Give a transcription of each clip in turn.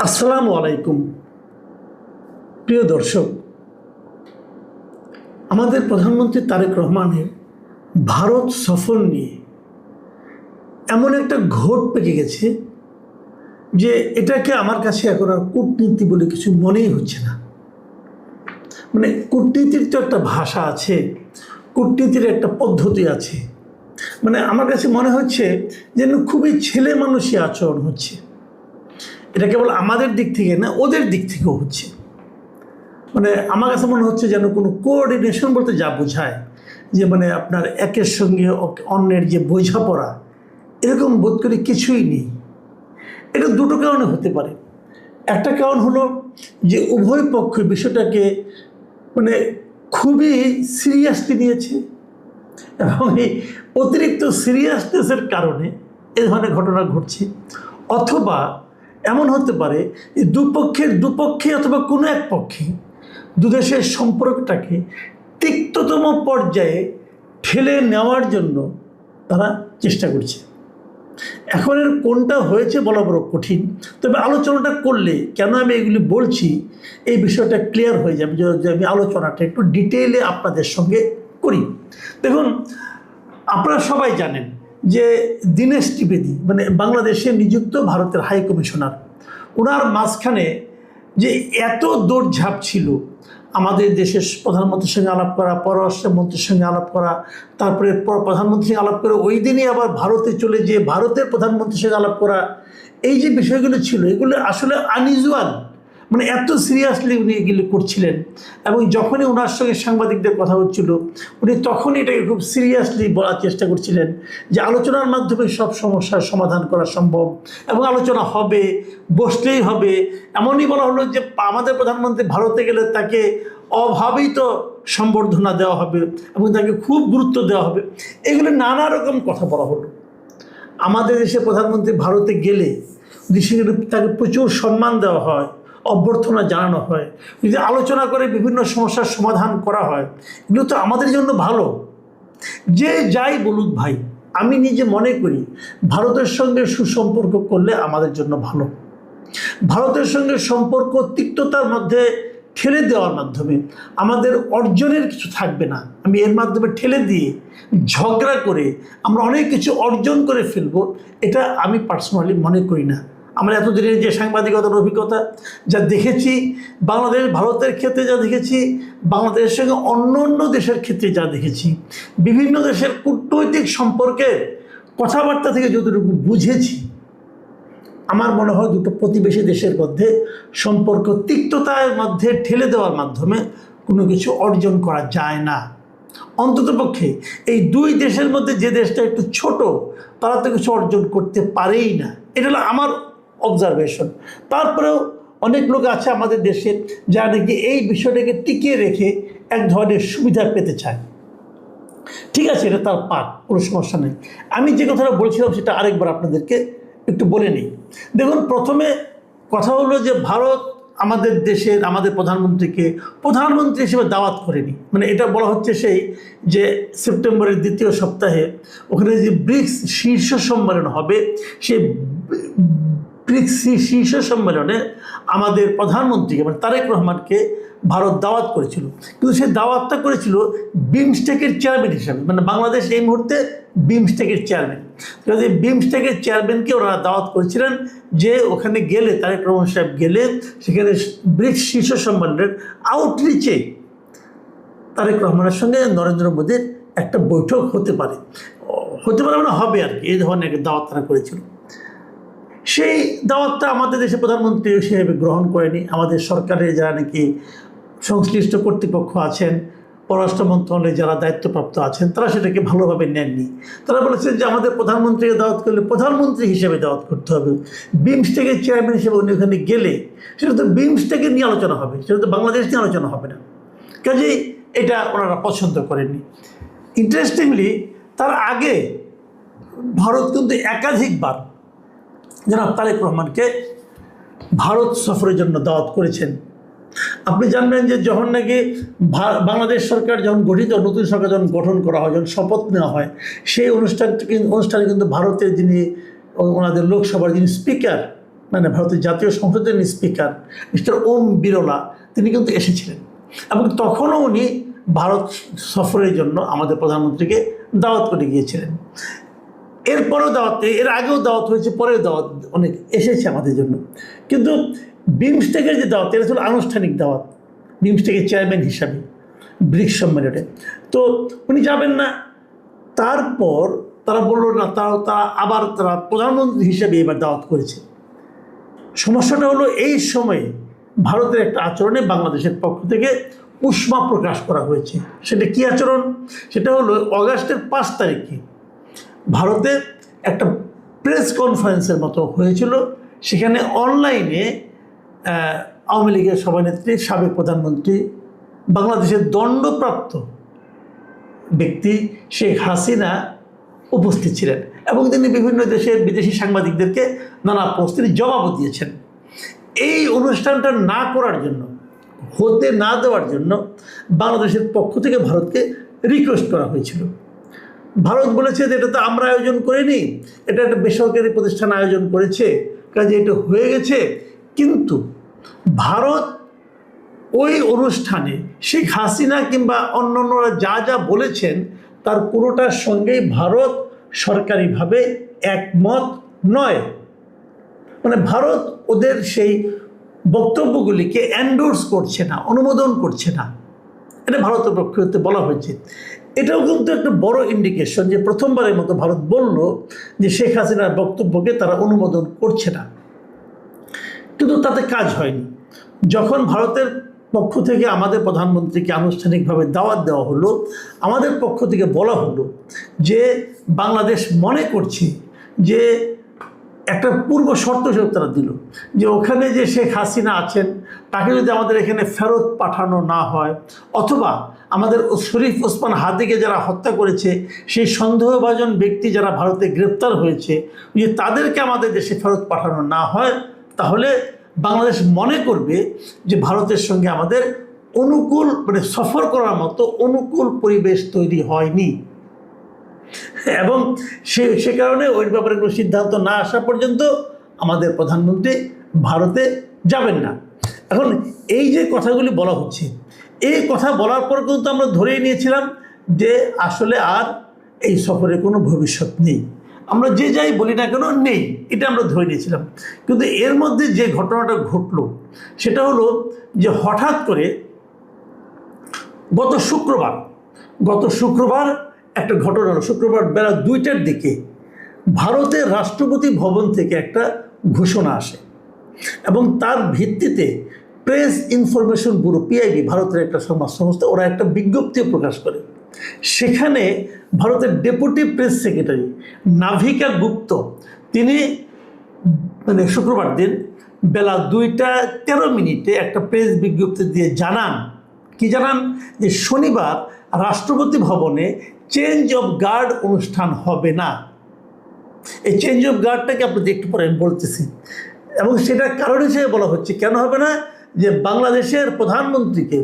আসসালামু আলাইকুম প্রিয় দর্শক। আমাদের প্রধানমন্ত্রী তারেক রহমানের ভারত সফর নিয়ে এমন একটা ঘোট পেকে গেছে যে এটাকে আমার কাছে এখন আর কূটনীতি বলে কিছু মনেই হচ্ছে না। মানে কূটনীতির তো একটা ভাষা আছে, কূটনীতির একটা পদ্ধতি আছে। মানে আমার কাছে মনে হচ্ছে যেন খুবই ছেলে মানুষই আচরণ হচ্ছে। এটা কেবল আমাদের দিক থেকে না, ওদের দিক থেকেও হচ্ছে। মানে আমার কাছে মনে হচ্ছে যেন কোনো কোঅর্ডিনেশন বলতে যা বোঝায় যে মানে আপনার একের সঙ্গে অন্যের যে বোঝাপড়া, এরকম বোধ করি কিছুই নেই। এটা দুটো কারণে হতে পারে। একটা কারণ হলো যে উভয় পক্ষ বিষয়টাকে মানে খুবই সিরিয়াসলি নিয়েছে এবং এই অতিরিক্ত সিরিয়াসনেসের কারণে এ ধরনের ঘটনা ঘটছে। অথবা এমন হতে পারে যে দুপক্ষে অথবা কোনো এক পক্ষে দুদেশের সম্পর্কটাকে তিক্ততম পর্যায়ে ঠেলে নেওয়ার জন্য তারা চেষ্টা করছে। এখন এর কোনটা হয়েছে বলা বড় কঠিন, তবে আলোচনাটা করলে কেন আমি এগুলি বলছি এই বিষয়টা ক্লিয়ার হয়ে যাবে যদি আমি আলোচনাটা একটু ডিটেইলে আপনাদের সঙ্গে করি। দেখুন, আপনারা সবাই জানেন যে দীনেশ ত্রিবেদী মানে বাংলাদেশে নিযুক্ত ভারতের হাই কমিশনার, ওনার মাঝখানে যে এত দৌড়ঝাঁপ ছিল আমাদের দেশের প্রধানমন্ত্রীর সঙ্গে আলাপ করা, পররাষ্ট্রমন্ত্রীর সঙ্গে আলাপ করা, তারপরে প্রধানমন্ত্রীর সঙ্গে আলাপ করে ওই দিনই আবার ভারতে চলে যেয়ে ভারতের প্রধানমন্ত্রীর সঙ্গে আলাপ করা, এই যে বিষয়গুলো ছিল এগুলো আসলে আনইউজুয়াল। মানে এত সিরিয়াসলি উনি এগুলো করছিলেন এবং যখনই ওনার সঙ্গে সাংবাদিকদের কথা হচ্ছিল উনি তখনই এটাকে খুব সিরিয়াসলি বলার চেষ্টা করছিলেন যে আলোচনার মাধ্যমে সব সমস্যার সমাধান করা সম্ভব এবং আলোচনা হবে, বসলেই হবে। এমনই বলা হলো যে আমাদের প্রধানমন্ত্রী ভারতে গেলে তাকে অভাবিত সম্বর্ধনা দেওয়া হবে এবং তাকে খুব গুরুত্ব দেওয়া হবে। এগুলো নানা রকম কথা বলা হলো। আমাদের দেশের প্রধানমন্ত্রী ভারতে গেলে সেখানে তাকে প্রচুর সম্মান দেওয়া হয়, অভ্যর্থনা জানানো হয়, যদি আলোচনা করে বিভিন্ন সমস্যার সমাধান করা হয়, এগুলো তো আমাদের জন্য ভালো। যে যাই বলুক ভাই, আমি নিজে মনে করি ভারতের সঙ্গে সুসম্পর্ক করলে আমাদের জন্য ভালো। ভারতের সঙ্গে সম্পর্ক তিক্ততার মধ্যে ঠেলে দেওয়ার মাধ্যমে আমাদের অর্জনের কিছু থাকবে না। আমি এর মাধ্যমে ঠেলে দিয়ে ঝগড়া করে আমরা অনেক কিছু অর্জন করে ফেলব, এটা আমি পার্সোনালি মনে করি না। আমরা এতদিনের যে সাংবাদিকতার অভিজ্ঞতা যা দেখেছি, বাংলাদেশ ভারতের ক্ষেত্রে যা দেখেছি, বাংলাদেশের সঙ্গে অন্য অন্য দেশের ক্ষেত্রে যা দেখেছি, বিভিন্ন দেশের কূটনৈতিক সম্পর্কের কথাবার্তা থেকে যতটুকু বুঝেছি, আমার মনে হয় দুটো প্রতিবেশী দেশের মধ্যে সম্পর্ক তিক্ততার মধ্যে ঠেলে দেওয়ার মাধ্যমে কোনো কিছু অর্জন করা যায় না। অন্ততপক্ষে এই দুই দেশের মধ্যে যে দেশটা একটু ছোট, তারা তো কিছু অর্জন করতে পারেই না। এটা হলো আমার অবজারভেশন। তারপরেও অনেক লোক আছে আমাদের দেশে যারা নাকি এই বিষয়টাকে টিকিয়ে রেখে এক ধরনের সুবিধা পেতে চায়। ঠিক আছে, এটা তার পাঠ, কোনো সমস্যা নেই। আমি যে কথাটা বলছিলাম সেটা আরেকবার আপনাদেরকে একটু বলে নিই। দেখুন, প্রথমে কথা হলো যে ভারত আমাদের দেশের আমাদের প্রধানমন্ত্রীকে প্রধানমন্ত্রী হিসেবে দাওয়াত করেনি। মানে এটা বলা হচ্ছে সেই যে সেপ্টেম্বরের দ্বিতীয় সপ্তাহে ওখানে যে ব্রিক্স শীর্ষ সম্মেলন হবে, সেই ব্রিক্স শীর্ষ সম্মেলনে আমাদের প্রধানমন্ত্রীকে মানে তারেক রহমানকে ভারত দাওয়াত করেছিল। কিন্তু সেই দাওয়াতটা করেছিল বিমস্টেকের চেয়ারম্যান হিসাবে। মানে বাংলাদেশ এই মুহূর্তে বিমস্টেকের চেয়ারম্যান, কাজে বিমস্টেকের চেয়ারম্যানকে ওরা দাওয়াত করেছিলেন যে ওখানে গেলে তারেক রহমান সাহেব গেলে সেখানে ব্রিক্স শীর্ষ সম্মেলনের আউটরিচে তারেক রহমানের সঙ্গে নরেন্দ্র মোদীর একটা বৈঠক হতে পারে মানে হবে আর কি, এই ধরনের একটা দাওয়াত তারা করেছিল। সেই দাওয়াতটা আমাদের দেশের প্রধানমন্ত্রী হিসেবে গ্রহণ করেনি। আমাদের সরকারের যারা নাকি সংশ্লিষ্ট কর্তৃপক্ষ আছেন, পররাষ্ট্র মন্ত্রণালয়ে যারা দায়িত্বপ্রাপ্ত আছেন, তারা সেটাকে ভালোভাবে নেননি। তারা বলেছেন যে আমাদের প্রধানমন্ত্রীকে দাওয়াত করলে প্রধানমন্ত্রী হিসেবে দাওয়াত করতে হবে। বিমস্টেকের চেয়ারম্যান হিসেবে উনি ওখানে গেলে সেটা তো বিমস্টেকের নিয়ে আলোচনা হবে, সেটা তো বাংলাদেশ নিয়ে আলোচনা হবে না। কাজেই এটা ওনারা পছন্দ করেননি। ইন্টারেস্টিংলি তার আগে ভারত কিন্তু একাধিকবার জনাব তারেক রহমানকে ভারত সফরের জন্য দাওয়াত করেছেন। আপনি জানবেন যে যখন নাকি বাংলাদেশ সরকার যখন গঠিত, নতুন সরকার যখন গঠন করা হয়, যখন শপথ নেওয়া হয়, সেই অনুষ্ঠানে কিন্তু ভারতের যিনি ওনাদের লোকসভার যিনি স্পিকার মানে ভারতের জাতীয় সংসদের স্পিকার মিস্টার ওম বিরলা তিনি কিন্তু এসেছিলেন, এবং তখনও উনি ভারত সফরের জন্য আমাদের প্রধানমন্ত্রীকে দাওয়াত করে গিয়েছিলেন। এরপরেও দাওয়াত, এর আগেও দাওয়াত হয়েছে, পরেও দাওয়াত অনেক এসেছে আমাদের জন্য। কিন্তু বিমস্টেকের যে দাওয়াত, এটা ছিল আনুষ্ঠানিক দাওয়াত বিমস্টেকের চেয়ারম্যান হিসাবে ব্রিক্স সম্মেলনে। তো উনি যাবেন না। তারপর তারা বলল না, তারা প্রধানমন্ত্রী হিসেবে এবার দাওয়াত করেছে। সমস্যাটা হলো এই সময়ে ভারতের একটা আচরণে বাংলাদেশের পক্ষ থেকে উষ্মা প্রকাশ করা হয়েছে। সেটা কি আচরণ? সেটা হলো অগাস্টের 5 তারিখে ভারতে একটা প্রেস কনফারেন্সের মতো হয়েছিল। সেখানে অনলাইনে আওয়ামী লীগের সভানেত্রী, সাবেক প্রধানমন্ত্রী, বাংলাদেশের দণ্ডপ্রাপ্ত ব্যক্তি শেখ হাসিনা উপস্থিত ছিলেন, এবং তিনি বিভিন্ন দেশের বিদেশি সাংবাদিকদেরকে নানা প্রশ্নের জবাবও দিয়েছেন। এই অনুষ্ঠানটা না করার জন্য, হতে না দেওয়ার জন্য বাংলাদেশের পক্ষ থেকে ভারতকে রিকোয়েস্ট করা হয়েছিল। ভারত বলেছে যে এটা তো আমরা আয়োজন করিনি, এটা একটা বেসরকারি প্রতিষ্ঠান আয়োজন করেছে, কাজে এটা হয়ে গেছে। কিন্তু ভারত ওই অনুষ্ঠানে শেখ হাসিনা কিংবা অন্যান্যরা যা যা বলেছেন তার পুরোটার সঙ্গেই ভারত সরকারিভাবে একমত নয়। মানে ভারত ওদের সেই বক্তব্যগুলিকে এন্ডোর্স করছে না, অনুমোদন করছে না। এটা ভারতের পক্ষ হতে বলা হয়েছে। এটাও কিন্তু একটা বড় ইন্ডিকেশন যে প্রথমবারের মতো ভারত বলল যে শেখ হাসিনার বক্তব্যকে তারা অনুমোদন করছে না। কিন্তু তাতে কাজ হয়নি। যখন ভারতের পক্ষ থেকে আমাদের প্রধানমন্ত্রীকে আনুষ্ঠানিকভাবে দাওয়াত দেওয়া হলো, আমাদের পক্ষ থেকে বলা হলো যে বাংলাদেশ মনে করছে যে একটা পূর্ব শর্ত হিসেবে তারা দিল যে ওখানে যে শেখ হাসিনা আছেন তাকে যদি আমাদের এখানে ফেরত পাঠানো না হয়, অথবা আমাদের শরীফ ওসমান হাদিকে যারা হত্যা করেছে সেই সন্দেহভাজন ব্যক্তি যারা ভারতে গ্রেপ্তার হয়েছে, যে তাদেরকে আমাদের দেশে ফেরত পাঠানো না হয়, তাহলে বাংলাদেশ মনে করবে যে ভারতের সঙ্গে আমাদের অনুকূল, মানে সফর করার মতো অনুকূল পরিবেশ তৈরি হয়নি। এবং সে কারণে ওই ব্যাপারে কোনো সিদ্ধান্ত না আসা পর্যন্ত আমাদের প্রধানমন্ত্রী ভারতে যাবেন না। এখন এই যে কথাগুলি বলা হচ্ছে, এই কথা বলার পর কিন্তু আমরা ধরেই নিয়েছিলাম যে আসলে আর এই সফরে কোনো ভবিষ্যৎ নেই। আমরা যে যাই বলি না কেন, নেই, এটা আমরা ধরে নিয়েছিলাম। কিন্তু এর মধ্যে যে ঘটনাটা ঘটলো সেটা হলো যে হঠাৎ করে গত শুক্রবার একটা ঘটনা হলো। শুক্রবার বেলা 2টার দিকে ভারতের রাষ্ট্রপতি ভবন থেকে একটা ঘোষণা আসে, এবং তার ভিত্তিতে প্রেস ইনফরমেশন ব্যুরো, পিআইবি, ভারতের একটা সমাজ সংস্থা, ওরা একটা বিজ্ঞপ্তিও প্রকাশ করে। সেখানে ভারতের ডেপুটি প্রেস সেক্রেটারি নাভিকা গুপ্ত তিনি মানে শুক্রবার দিন বেলা 2:13 একটা প্রেস বিজ্ঞপ্তি দিয়ে জানান যে শনিবার রাষ্ট্রপতি ভবনে চেঞ্জ অফ গার্ড অনুষ্ঠান হবে না। এই চেঞ্জ অফ গার্ডটাকে আপনি একটু পরে আমি বলতেছি, এবং সেটার কারণ হিসেবে বলা হচ্ছে কেন হবে না, যে বাংলাদেশের প্রধানমন্ত্রীকে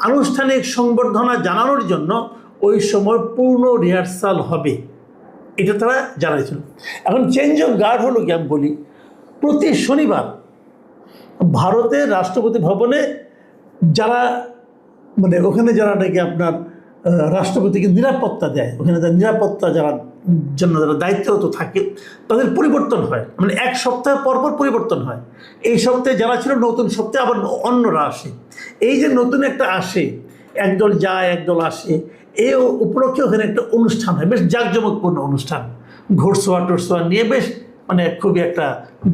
আনুষ্ঠানিক সংবর্ধনা জানানোর জন্য ওই সময় পূর্ণ রিহার্সাল হবে, এটা তারা জানাইছিল। এখন চেঞ্জ অফ গার্ড হলো কি আমি বলি, প্রতি শনিবার ভারতের রাষ্ট্রপতি ভবনে যারা মানে ওখানে যারা নাকি আপনার রাষ্ট্রপতিকে নিরাপত্তা দেয়, ওখানে যারা নিরাপত্তা জন্য যারা দায়িত্বরত থাকে তাদের পরিবর্তন হয়, মানে এক সপ্তাহ পরপর পরিবর্তন হয়। এই সপ্তাহে যারা ছিল, নতুন সপ্তাহে আবার অন্যরা আসে। এই যে নতুন একটা আসে, একদল যায় একদল আসে, এই উপলক্ষে ওখানে একটা অনুষ্ঠান হয়, বেশ জাঁকজমকপূর্ণ অনুষ্ঠান, ঘোড়সোয়া নিয়ে বেশ মানে খুবই একটা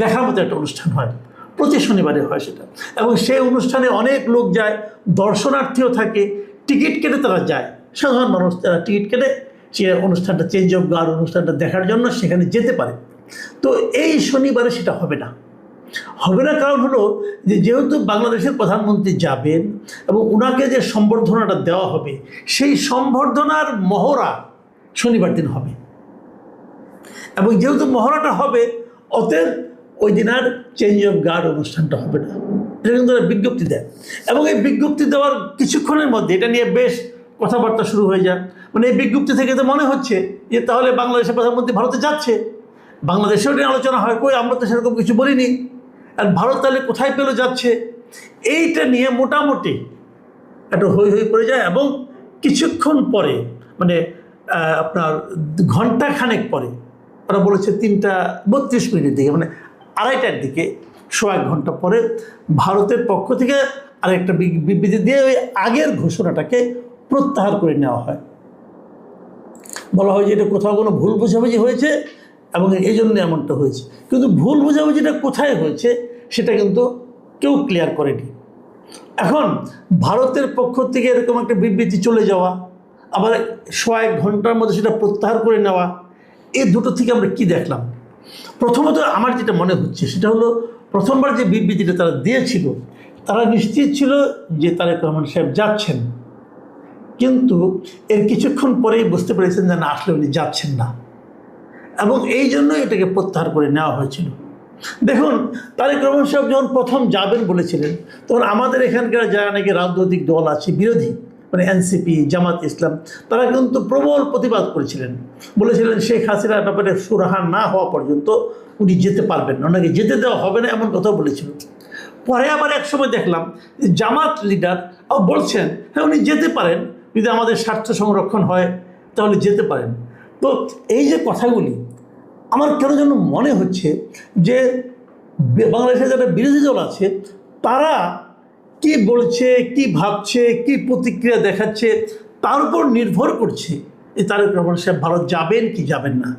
দেখার মতো একটা অনুষ্ঠান হয়, প্রতি শনিবারে হয় সেটা। এবং সেই অনুষ্ঠানে অনেক লোক যায়, দর্শনার্থীও থাকে, টিকিট কেটে তারা যায়, সাধারণ মানুষ তারা টিকিট কেটে সে অনুষ্ঠানটা, চেঞ্জ অফ গার্ড অনুষ্ঠানটা দেখার জন্য সেখানে যেতে পারে। তো এই শনিবারে সেটা হবে না। কারণ হলো যে যেহেতু বাংলাদেশের প্রধানমন্ত্রী যাবেন এবং ওনাকে যে সম্বর্ধনাটা দেওয়া হবে, সেই সম্বর্ধনার মহড়া শনিবার দিন হবে, এবং যেহেতু মহড়াটা হবে অতএব ওই দিন আর চেঞ্জ অফ গার্ড অনুষ্ঠানটা হবে না। এটা কিন্তু তারা বিজ্ঞপ্তি দেয়, এবং এই বিজ্ঞপ্তি দেওয়ার কিছুক্ষণের মধ্যে এটা নিয়ে বেশ কথাবার্তা শুরু হয়ে যায়। মানে এই বিজ্ঞপ্তি থেকে তো মনে হচ্ছে যে তাহলে বাংলাদেশের প্রধানমন্ত্রী ভারতে যাচ্ছে, বাংলাদেশেও নিয়ে আলোচনা হয়, কই আমরা তো সেরকম কিছু বলিনি। আর ভারত তাহলে কোথায় পেলো যাচ্ছে, এইটা নিয়ে মোটামুটি একটা হই হই পড়ে যায়। এবং কিছুক্ষণ পরে মানে আপনার ঘন্টাখানেক পরে ওরা বলেছে 3:32 দিকে, মানে আড়াইটার দিকে, 1.5 ঘন্টা পরে ভারতের পক্ষ থেকে আরেকটা বিবৃতি দিয়ে ওই আগের ঘোষণাটাকে প্রত্যাহার করে নেওয়া হয়। বলা হয় যে এটা কোথাও কোনো ভুল বোঝাবুঝি হয়েছে এবং এই জন্য এমনটা হয়েছে। কিন্তু ভুল বোঝাবুঝিটা কোথায় হয়েছে সেটা কিন্তু কেউ ক্লিয়ার করেনি। এখন ভারতের পক্ষ থেকে এরকম একটা বিবৃতি চলে যাওয়া, আবার 1.5 ঘন্টার মধ্যে সেটা প্রত্যাহার করে নেওয়া, এই দুটো থেকে আমরা কি দেখলাম? প্রথমত আমার যেটা মনে হচ্ছে সেটা হলো, প্রথমবার যে বিবৃতিটা তারা দিয়েছিল, তারা নিশ্চিত ছিল যে তারেক রহমান সাহেব যাচ্ছেন, কিন্তু এর কিছুক্ষণ পরেই বুঝতে পেরেছেন যে না, আসলে উনি যাচ্ছেন না, এবং এই জন্য এটাকে প্রত্যাহার করে নেওয়া হয়েছিল। দেখুন, তারেক রহমান সাহেব যখন প্রথম যাবেন বলেছিলেন, তখন আমাদের এখানকার যারা নাকি রাজনৈতিক দল আছে বিরোধী, মানে এনসিপি, জামাত ইসলাম, তারা কিন্তু প্রবল প্রতিবাদ করেছিলেন। বলেছিলেন শেখ হাসিনার ব্যাপারে সুরাহা না হওয়া পর্যন্ত উনি যেতে পারবেন না, ওনাকে যেতে দেওয়া হবে না, এমন কথা বলেছিল। পরে আবার এক সময় দেখলাম জামাত লিডার বলছেন হ্যাঁ উনি যেতে পারেন, যদি আমাদের স্বার্থ সংরক্ষণ হয় তাহলে যেতে পারেন। তো এই যে কথাগুলি, আমার কেন যেন মনে হচ্ছে যে বাংলাদেশে যারা বিরোধী দল আছে তারা কি বলছে, কি ভাবছে, কি প্রতিক্রিয়া দেখাচ্ছে, তার উপর নির্ভর করছে এই তারেক রহমান সাহেব ভারত যাবেন কি যাবেন না।